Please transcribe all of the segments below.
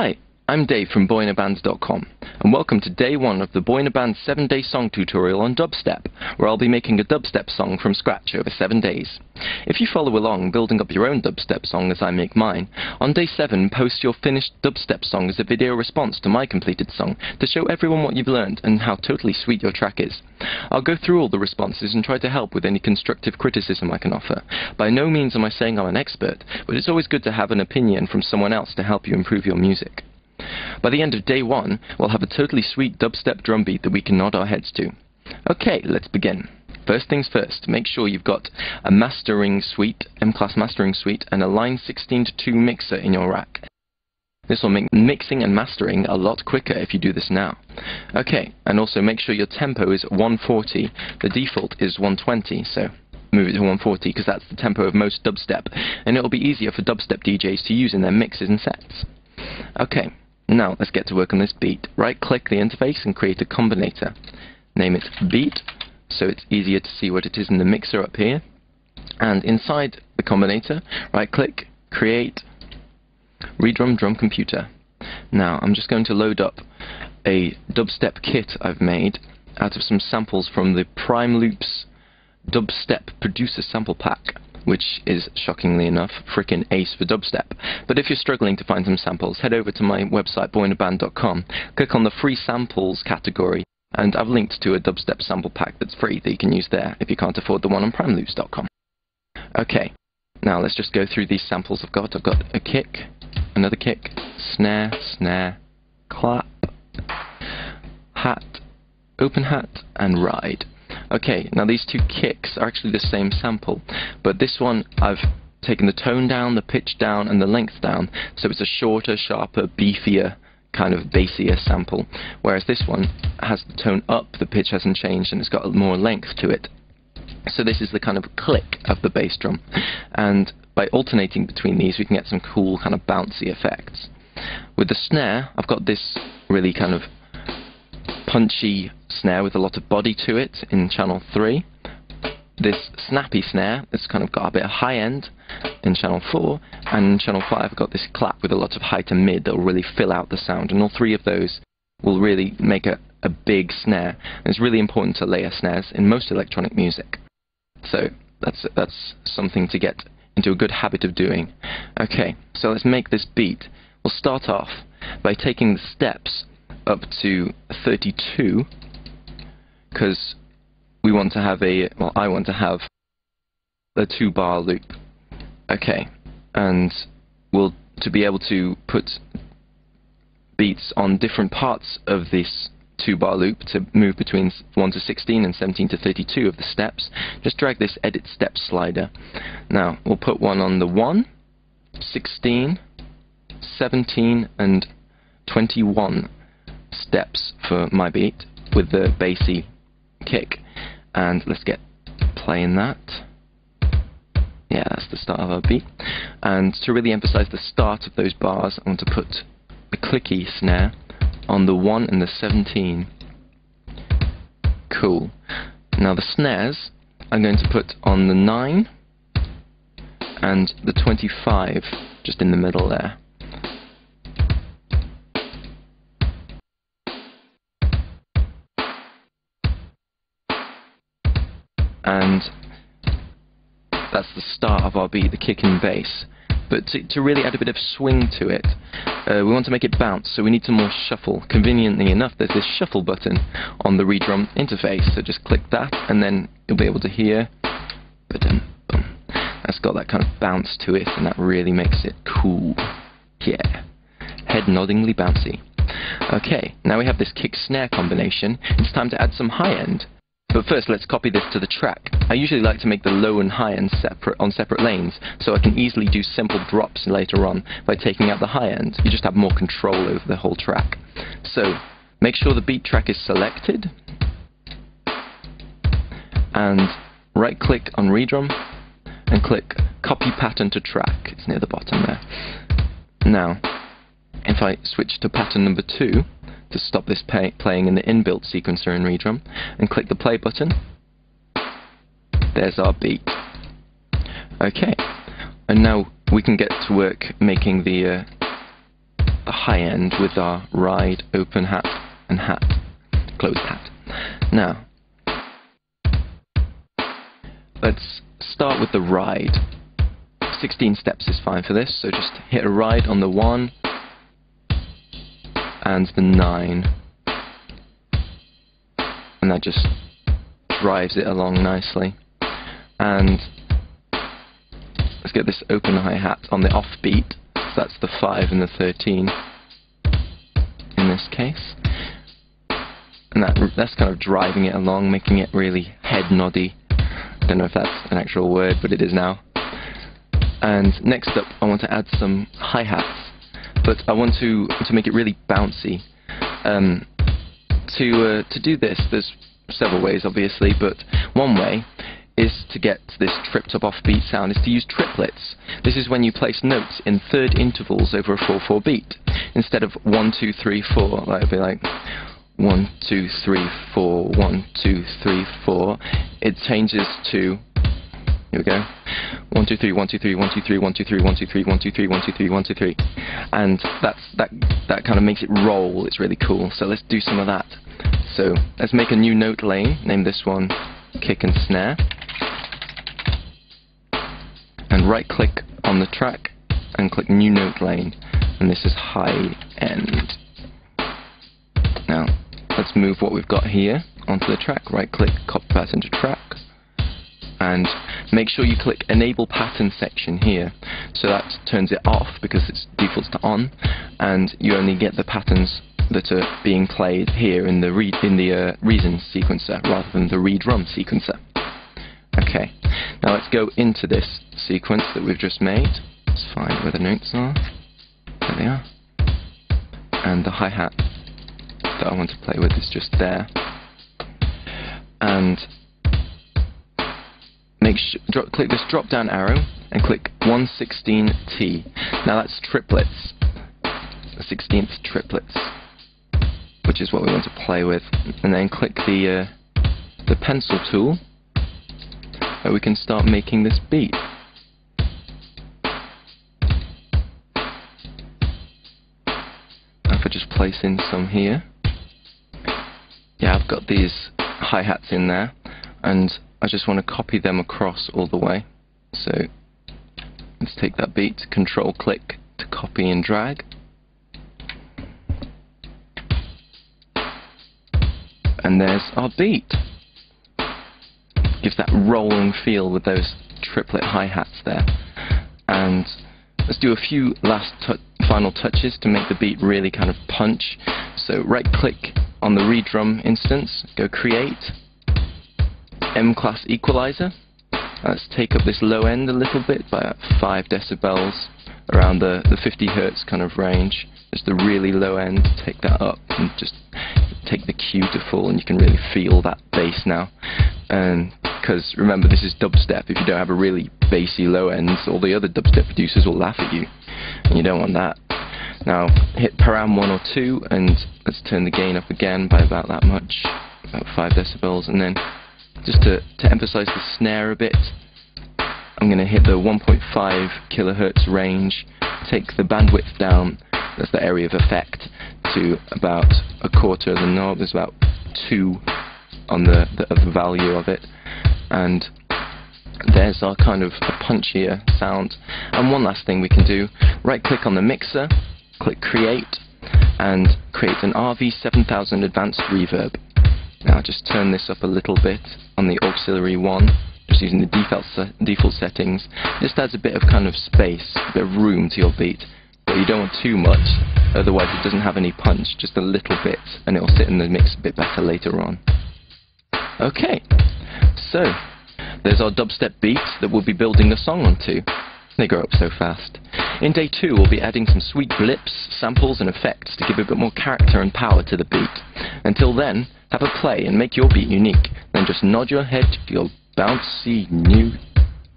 Hi, I'm Dave from boyinabands.com, and welcome to day 1 of the Boy in a Band 7-day song tutorial on dubstep, where I'll be making a dubstep song from scratch over 7 days. If you follow along building up your own dubstep song as I make mine, on day 7 post your finished dubstep song as a video response to my completed song to show everyone what you've learned and how totally sweet your track is. I'll go through all the responses and try to help with any constructive criticism I can offer. By no means am I saying I'm an expert, but it's always good to have an opinion from someone else to help you improve your music. By the end of day 1, we'll have a totally sweet dubstep drum beat that we can nod our heads to. Okay, let's begin. First things first, make sure you've got a mastering suite, M-Class mastering suite, and a line 16:2 mixer in your rack. This will make mixing and mastering a lot quicker if you do this now. Okay, and also make sure your tempo is 140. The default is 120, so move it to 140 because that's the tempo of most dubstep, and it'll be easier for dubstep DJs to use in their mixes and sets. Okay. Now, let's get to work on this beat. Right-click the interface and create a combinator. Name it beat, so it's easier to see what it is in the mixer up here. And inside the combinator, right-click, create, redrum drum computer. Now, I'm just going to load up a dubstep kit I've made out of some samples from the Prime Loops Dubstep Producer Sample Pack, which is, shockingly enough, frickin' ace for dubstep. But if you're struggling to find some samples, head over to my website, boyinaband.com, click on the free samples category, and I've linked to a dubstep sample pack that's free that you can use there if you can't afford the one on primeloops.com. Okay, now let's just go through these samples I've got. I've got a kick, another kick, snare, snare, clap, hat, open hat, and ride. Okay, now these two kicks are actually the same sample, but this one I've taken the tone down, the pitch down, and the length down, so it's a shorter, sharper, beefier, kind of bassier sample, whereas this one has the tone up, the pitch hasn't changed, and it's got more length to it. So this is the kind of click of the bass drum, and by alternating between these we can get some cool kind of bouncy effects. With the snare, I've got this really kind of punchy snare with a lot of body to it in channel 3. This snappy snare that's kind of got a bit of high end in channel 4, and in channel 5 I've got this clap with a lot of high to mid that will really fill out the sound, and all three of those will really make a big snare. And it's really important to layer snares in most electronic music. So that's something to get into a good habit of doing. Okay, so let's make this beat. We'll start off by taking the steps up to 32, because we want to have I want to have a 2-bar loop. Okay, and to be able to put beats on different parts of this 2-bar loop, to move between 1 to 16 and 17 to 32 of the steps, just drag this edit step slider. Now, we'll put one on the 1, 16, 17, and 21 steps for my beat with the bassy kick, and let's get playing that. Yeah, that's the start of our beat, and to really emphasize the start of those bars I want to put a clicky snare on the 1 and the 17. Cool. Now the snares I'm going to put on the 9 and the 25, just in the middle there. And that's the start of our beat, the kick and bass. But to really add a bit of swing to it, we want to make it bounce, so we need some more shuffle. Conveniently enough, there's this shuffle button on the redrum interface, so just click that, and then you'll be able to hear, ba-dum, bum. That's got that kind of bounce to it, and that really makes it cool. Yeah, head-noddingly bouncy. Okay, now we have this kick-snare combination. It's time to add some high-end. But first, let's copy this to the track. I usually like to make the low and high end on separate lanes, so I can easily do simple drops later on by taking out the high end. You just have more control over the whole track. So, make sure the beat track is selected, and right-click on redrum, and click Copy Pattern to Track. It's near the bottom there. Now, if I switch to pattern number 2, to stop this playing in the inbuilt sequencer in redrum, and click the play button, there's our beat. Okay, and now we can get to work making the the high end with our ride, open hat, and hat, closed hat. Now, let's start with the ride. 16 steps is fine for this, so just hit a ride on the 1 and the 9, and that just drives it along nicely. And let's get this open hi-hat on the offbeat, so that's the 5 and the 13 in this case, and that's kind of driving it along, making it really head noddy. I don't know if that's an actual word, but it is now. And next up, I want to add some hi-hats, but I want to make it really bouncy. To do this, there's several ways, obviously, but one way is to get this tripped up offbeat sound, is to use triplets. This is when you place notes in third intervals over a 4/4 beat. Instead of 1, 2, 3, 4, that would be like 1, 2, 3, 4, 1, 2, 3, 4. It changes to, here we go, 1, 2, 3, 1, 2, 3, 1, 2, 3, 1, 2, 3, 1, 2, 3, 1, 2, 3, 1, 2, 3, 1, 2, 3. And that kind of makes it roll. It's really cool. So let's do some of that. So let's make a new note lane, name this one kick and snare, and right click on the track and click new note lane, and this is high end. Now let's move what we've got here onto the track, right click, copy pattern to track, and make sure you click enable pattern section here, so that turns it off because it defaults to on, and you only get the patterns that are being played here in the reason sequencer rather than the read rum sequencer. Okay, now let's go into this sequence that we've just made. Let's find where the notes are. There they are. And the hi-hat that I want to play with is just there. And click this drop down arrow and click 1/16T. Now that's triplets, the 16th triplets, which is what we want to play with. And then click the pencil tool, and we can start making this beat. If I just place in some here, yeah, I've got these hi-hats in there, and I just want to copy them across all the way. So let's take that beat, control click to copy and drag, and there's our beat. Gives that rolling feel with those triplet hi-hats there. And let's do a few last final touches to make the beat really kind of punch. So right click on the read drum instance, go create, M-class equalizer. Let's take up this low end a little bit by about 5 decibels, around the 50 hertz kind of range. Just the really low end, take that up and just take the Q to full, and you can really feel that bass now. And because remember, this is dubstep. If you don't have a really bassy low end, all the other dubstep producers will laugh at you, and you don't want that. Now hit param 1 or 2, and let's turn the gain up again by about that much, about 5 decibels, and then just to emphasize the snare a bit, I'm going to hit the 1.5 kilohertz range, take the bandwidth down, that's the area of effect, to about 1/4 of the knob. There's about 2 on the value of it, and there's our kind of a punchier sound. And one last thing we can do, right click on the mixer, click create, and create an RV7000 advanced reverb. Now just turn this up a little bit on the auxiliary 1, just using the default settings. Just adds a bit of kind of space, a bit of room to your beat, but you don't want too much, otherwise it doesn't have any punch, just a little bit, and it will sit in the mix a bit better later on. Okay, so there's our dubstep beats that we'll be building a song onto. They grow up so fast. In day 2, we'll be adding some sweet blips, samples and effects to give a bit more character and power to the beat. Until then, have a play and make your beat unique. Then just nod your head to your bouncy new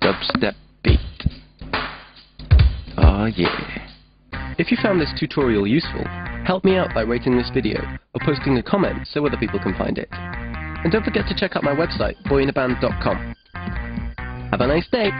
dubstep beat. Oh yeah. If you found this tutorial useful, help me out by rating this video or posting a comment so other people can find it. And don't forget to check out my website, boyinaband.com. Have a nice day!